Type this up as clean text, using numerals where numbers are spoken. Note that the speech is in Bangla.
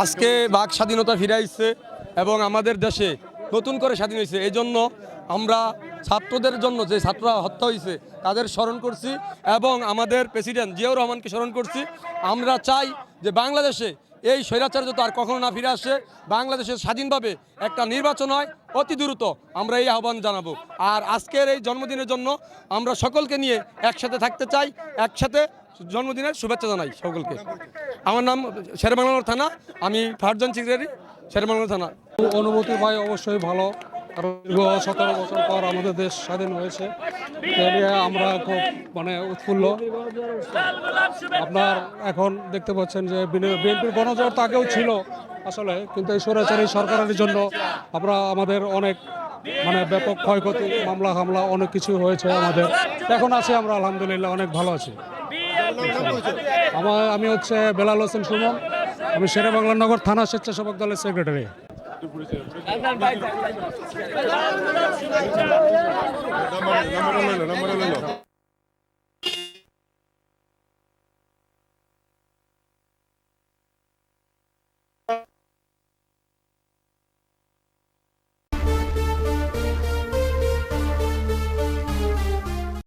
আজকে বাক স্বাধীনতা ফিরে আসছে এবং আমাদের দেশে নতুন করে স্বাধীন হয়েছে। এই জন্য আমরা ছাত্রদের জন্য যে ছাত্ররা হত্যা হয়েছে তাদের স্মরণ করছি এবং আমাদের প্রেসিডেন্ট জিয়াউর রহমানকে স্মরণ করছি। আমরা চাই যে বাংলাদেশে এই স্বৈরাচার যত আর কখনো না ফিরে আসে, বাংলাদেশে স্বাধীনভাবে একটা নির্বাচন হয় অতি দ্রুত, আমরা এই আহ্বান জানাবো। আর আজকের এই জন্মদিনের জন্য আমরা সকলকে নিয়ে একসাথে থাকতে চাই, একসাথে জন্মদিনের শুভেচ্ছা জানাই সকলকে। আমার নাম শেরেবাংলা থানা, আমি ফারজান সেক্রেটারি, শেরেবাংলা থানা। অনুভূতি পাই অবশ্যই ভালো, কারণ দীর্ঘ 17 বছর পর আমাদের দেশ স্বাধীন হয়েছে। এ নিয়ে আমরা খুব উৎফুল্ল। আপনার এখন দেখতে পাচ্ছেন যে বিএনপির গণজোয়ার তো আগেও ছিল আসলে, কিন্তু এই স্বৈরাচারী সরকারের জন্য আমাদের অনেক ব্যাপক ক্ষয়ক্ষতি, মামলা হামলা অনেক কিছু হয়েছে আমাদের। এখন আছি আমরা আলহামদুলিল্লাহ অনেক ভালো আছি। আমি হচ্ছে বেলাল হোসেন সুমন, আমি শেরেবাংলা নগর থানা স্বেচ্ছাসেবক দলের সেক্রেটারি। নাম্বার